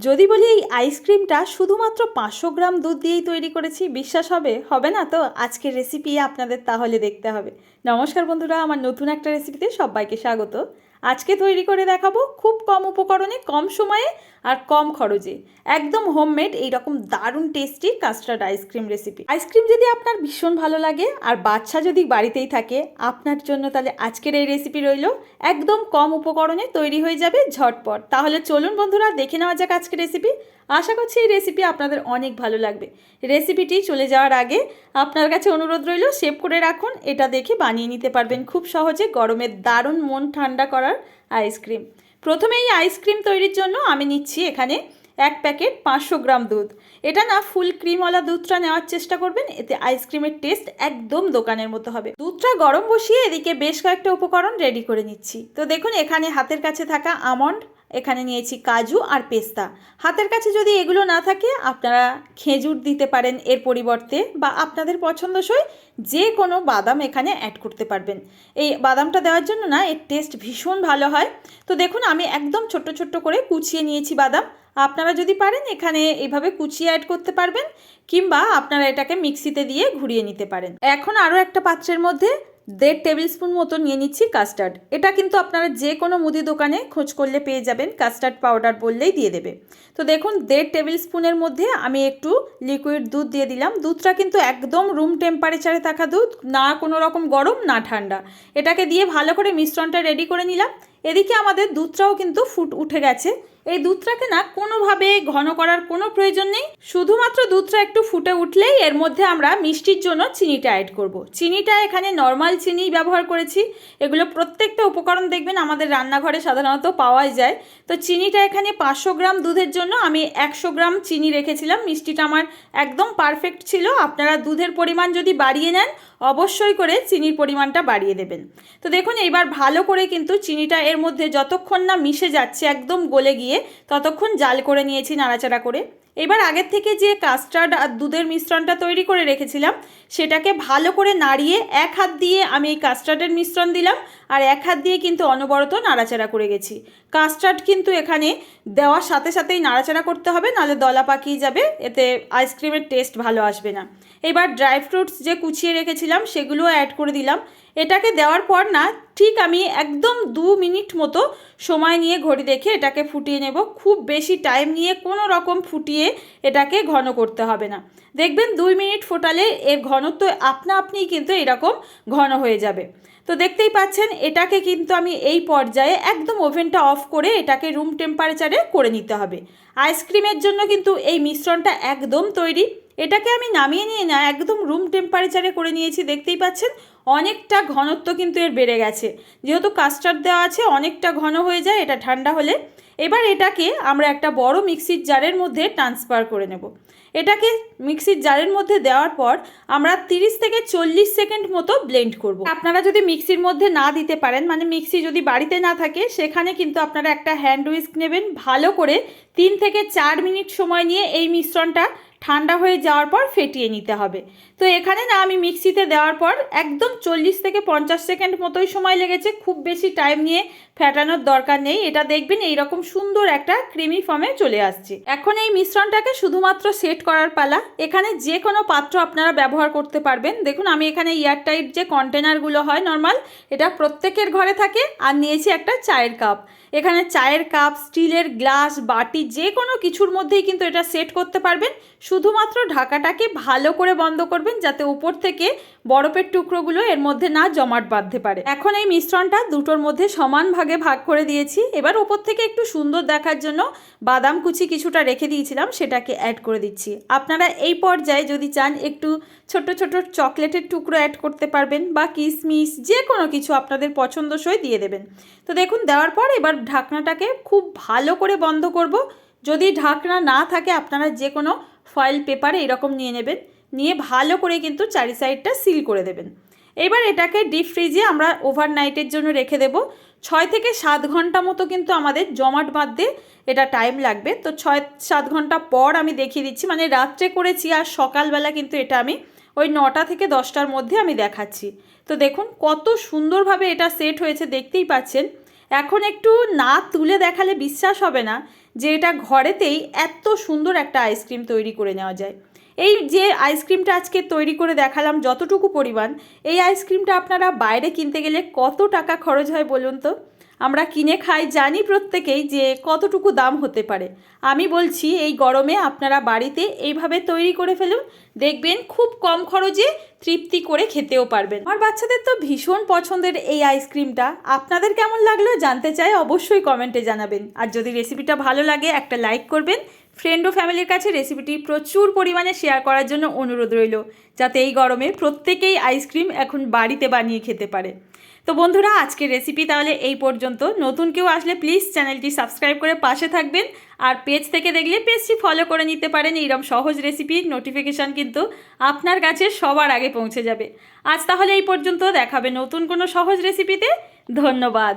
যদি বলি এই আইসক্রিমটা শুধুমাত্র 500 গ্রাম দুধ দিয়েই তৈরি করেছি, বিশ্বাস হবে? হবে না তো? আজকের রেসিপি আপনাদের তাহলে দেখতে হবে। নমস্কার বন্ধুরা, আমার নতুন একটা রেসিপিতে সবাইকে স্বাগত। আজকে তৈরি করে দেখাবো খুব কম উপকরণে, কম সময়ে আর কম খরচে একদম হোমমেড এইরকম দারুণ tasty custard ice cream recipe. Ice cream যদি আপনার ভীষণ ভালো লাগে আর বাচ্চা যদি বাড়িতেই থাকে, আপনার জন্য তাহলে আজকের এই রেসিপি রইল। একদম কম উপকরণে তৈরি হয়ে যাবে ঝটপট। তাহলে চলুন বন্ধুরা, দেখে নেওয়া যাক আজকের রেসিপি। আশা করছি এই রেসিপি আপনাদের অনেক ভালো লাগবে। রেসিপিটি চলে যাওয়ার আগে আপনার কাছে অনুরোধ রইল, সেভ করে রাখুন। এটা দেখে বানিয়ে নিতে পারবেন খুব সহজে গরমের দারুণ মন ঠান্ডা করার আইসক্রিম। প্রথমে এই আইসক্রিম তৈরির জন্য আমি নিচ্ছি এখানে 1 প্যাকেট 500 গ্রাম দুধ। এটা না ফুল ক্রিমওয়ালা দুধটা নেওয়ার চেষ্টা করবেন, এতে আইসক্রিমের টেস্ট একদম দোকানের মতো হবে। দুধটা গরম বসিয়ে এদিকে বেশ কয়েকটা উপকরণ রেডি করে নিচ্ছি। তো দেখুন, এখানে হাতের কাছে থাকা আমন্ড, এখানে নিয়েছি কাজু আর পেস্তা। হাতের কাছে যদি এগুলো না থাকে আপনারা খেজুর দিতে পারেন এর পরিবর্তে, বা আপনাদের পছন্দসই যে কোনো বাদাম এখানে অ্যাড করতে পারবেন। এই বাদামটা দেওয়ার জন্য না এর টেস্ট ভীষণ ভালো হয়। তো দেখুন, আমি একদম ছোট্ট ছোট্ট করে কুচিয়ে নিয়েছি বাদাম। আপনারা যদি পারেন এখানে এইভাবে কুচিয়ে অ্যাড করতে পারবেন, কিংবা আপনারা এটাকে মিক্সিতে দিয়ে ঘুরিয়ে নিতে পারেন। এখন আরও একটা পাত্রের মধ্যে 1.5 টেবিল স্পুন মতো নিয়ে নিচ্ছি কাস্টার্ড। এটা কিন্তু আপনারা যে কোনো মুদি দোকানে খোঁজ করলে পেয়ে যাবেন, কাস্টার্ড পাউডার বললেই দিয়ে দেবে। তো দেখুন, 1.5 টেবিল স্পুনের মধ্যে আমি একটু লিকুইড দুধ দিয়ে দিলাম। দুধটা কিন্তু একদম রুম টেম্পারেচারে থাকা দুধ, না কোনো রকম গরম না ঠান্ডা। এটাকে দিয়ে ভালো করে মিশ্রণটা রেডি করে নিলাম। এদিকে আমাদের দুধটাও কিন্তু উঠে গেছে। এই দুধটাকে না কোনোভাবে ঘন করার কোনো প্রয়োজন নেই, শুধুমাত্র দুধটা একটু ফুটে উঠলেই এর মধ্যে আমরা মিষ্টির জন্য চিনিটা অ্যাড করব। চিনিটা এখানে নর্মাল চিনি ব্যবহার করেছি। এগুলো প্রত্যেকটা উপকরণ দেখবেন আমাদের রান্নাঘরে সাধারণত পাওয়াই যায়। তো চিনিটা এখানে 500 গ্রাম দুধের জন্য আমি 100 গ্রাম চিনি রেখেছিলাম। মিষ্টিটা আমার একদম পারফেক্ট ছিল। আপনারা দুধের পরিমাণ যদি বাড়িয়ে নেন, অবশ্যই করে চিনির পরিমাণটা বাড়িয়ে দেবেন। তো দেখুন, এইবার ভালো করে কিন্তু চিনিটা এর মধ্যে যতক্ষণ না মিশে যাচ্ছে, একদম গলে গিয়ে, ততক্ষণ জাল করে নিয়েছি নাড়াচাড়া করে। এবার আগের থেকে যে কাস্টার্ড আর দুধের মিশ্রণটা তৈরি করে রেখেছিলাম, সেটাকে ভালো করে নাড়িয়ে এক হাত দিয়ে আমি এই কাস্টার্ডের মিশ্রণ দিলাম, আর এক হাত দিয়ে কিন্তু অনবরত নাড়াচাড়া করে গেছি। কাস্টার্ড কিন্তু এখানে দেওয়ার সাথে সাথেই নাড়াচাড়া করতে হবে, নাহলে দলা পাকিয়ে যাবে, এতে আইসক্রিমের টেস্ট ভালো আসবে না। এবার ড্রাই ফ্রুটস যে কুচিয়ে রেখেছিলাম সেগুলো অ্যাড করে দিলাম। এটাকে দেওয়ার পর না ঠিক আমি একদম 2 মিনিট মতো সময় নিয়ে ঘড়ি দেখে এটাকে ফুটিয়ে নেব। খুব বেশি টাইম নিয়ে কোনো রকম ফুটিয়ে এটাকে ঘন করতে হবে না। দেখবেন 2 মিনিট ফোটালে এর ঘনত্ব আপনা আপনিই কিন্তু এরকম ঘন হয়ে যাবে। তো দেখতেই পাচ্ছেন, এটাকে কিন্তু আমি এই পর্যায়ে একদম ওভেনটা অফ করে এটাকে রুম টেম্পারেচারে করে নিতে হবে। আইসক্রিমের জন্য কিন্তু এই মিশ্রণটা একদম তৈরি। এটাকে আমি নামিয়ে নিয়ে না একদম রুম টেম্পারেচারে করে নিয়েছি। দেখতেই পাচ্ছেন অনেকটা ঘনত্ব কিন্তু এর বেড়ে গেছে, যেহেতু কাস্টার্ড দেওয়া আছে অনেকটা ঘন হয়ে যায় এটা ঠান্ডা হলে। এবার এটাকে আমরা একটা বড় মিক্সির জারের মধ্যে ট্রান্সফার করে নেব। এটাকে মিক্সির জারের মধ্যে দেওয়ার পর আমরা 30 থেকে 40 সেকেন্ড মতো ব্লেন্ড করব। আপনারা যদি মিক্সির মধ্যে না দিতে পারেন, মানে মিক্সি যদি বাড়িতে না থাকে, সেখানে কিন্তু আপনারা একটা হ্যান্ড হুইস্ক নেবেন। ভালো করে 3 থেকে 4 মিনিট সময় নিয়ে এই মিশ্রণটা ঠান্ডা হয়ে যাওয়ার পর ফেটিয়ে নিতে হবে। তো এখানে না আমি মিক্সিতে দেওয়ার পর একদম 40 থেকে 50 সেকেন্ড মতোই সময় লেগেছে। খুব বেশি টাইম নিয়ে ফেটানোর দরকার নেই। এটা দেখবেন এইরকম সুন্দর একটা ক্রিমি ফর্মে চলে আসছে। এখন এই মিশ্রণটাকে শুধুমাত্র সেট করার পালা। এখানে যে কোনো পাত্র আপনারা ব্যবহার করতে পারবেন। দেখুন, আমি এখানে এয়ারটাইট যে কন্টেনারগুলো হয় নর্মাল, এটা প্রত্যেকের ঘরে থাকে। আর নিয়েছি একটা চায়ের কাপ। এখানে চায়ের কাপ, স্টিলের গ্লাস, বাটি, যে কোনো কিছুর মধ্যেই কিন্তু এটা সেট করতে পারবেন। শুধুমাত্র ঢাকাটাকে ভালো করে বন্ধ করবেন, যাতে উপর থেকে বরফের টুকরোগুলো এর মধ্যে না জমাট বাঁধতে পারে। এখন এই মিশ্রণটা দুটোর মধ্যে সমান ভাগে ভাগ করে দিয়েছি। এবার উপর থেকে একটু সুন্দর দেখার জন্য বাদাম কুচি কিছুটা রেখে দিয়েছিলাম, সেটাকে অ্যাড করে দিচ্ছি। আপনারা এই পর্যায়ে যদি চান একটু ছোট ছোট চকলেটের টুকরো অ্যাড করতে পারবেন, বা কিশমিশ, যে কোনো কিছু আপনাদের পছন্দসই দিয়ে দেবেন। তো দেখুন, দেওয়ার পর এবার ঢাকনাটাকে খুব ভালো করে বন্ধ করব। যদি ঢাকনা না থাকে আপনারা যে কোনো ফয়েল পেপারে এরকম নিয়ে নেবেন, নিয়ে ভালো করে কিন্তু চারি সাইডটা সিল করে দেবেন। এবার এটাকে ডিপ ফ্রিজে আমরা ওভারনাইটের জন্য রেখে দেব। 6 থেকে 7 ঘন্টা মতো কিন্তু আমাদের জমাট বাঁধতে এটা টাইম লাগবে। তো 6-7 ঘন্টা পর আমি দেখিয়ে দিচ্ছি, মানে রাত্রে করেছি আর সকালবেলা কিন্তু এটা আমি ওই 9টা থেকে 10টার মধ্যে আমি দেখাচ্ছি। তো দেখুন কত সুন্দরভাবে এটা সেট হয়েছে, দেখতেই পাচ্ছেন। এখন একটু না তুলে দেখালে বিশ্বাস হবে না যে এটা ঘরেতেই এত সুন্দর একটা আইসক্রিম তৈরি করে নেওয়া যায়। এই যে আইসক্রিমটা আজকে তৈরি করে দেখালাম যতটুকু পরিমাণ, এই আইসক্রিমটা আপনারা বাইরে কিনতে গেলে কত টাকা খরচ হয় বলুন তো? আমরা কিনে খাই, জানি প্রত্যেকেই যে কতটুকু দাম হতে পারে। আমি বলছি এই গরমে আপনারা বাড়িতে এইভাবে তৈরি করে ফেলুন, দেখবেন খুব কম খরচে তৃপ্তি করে খেতেও পারবেন। আমার বাচ্চাদের তো ভীষণ পছন্দের এই আইসক্রিমটা। আপনাদের কেমন লাগলো জানতে চাই, অবশ্যই কমেন্টে জানাবেন। আর যদি রেসিপিটা ভালো লাগে একটা লাইক করবেন। ফ্রেন্ড ও ফ্যামিলির কাছে রেসিপিটি প্রচুর পরিমাণে শেয়ার করার জন্য অনুরোধ রইল, যাতে এই গরমে প্রত্যেকেই আইসক্রিম এখন বাড়িতে বানিয়ে খেতে পারে। তো বন্ধুরা, আজকের রেসিপি তাহলে এই পর্যন্ত। নতুন কেউ আসলে প্লিজ চ্যানেলটি সাবস্ক্রাইব করে পাশে থাকবেন, আর পেজ থেকে দেখলে পেজটি ফলো করে নিতে পারেন। এইরকম সহজ রেসিপির নোটিফিকেশান কিন্তু আপনার কাছে সবার আগে পৌঁছে যাবে। আজ তাহলে এই পর্যন্ত, দেখাবে নতুন কোনো সহজ রেসিপিতে। ধন্যবাদ।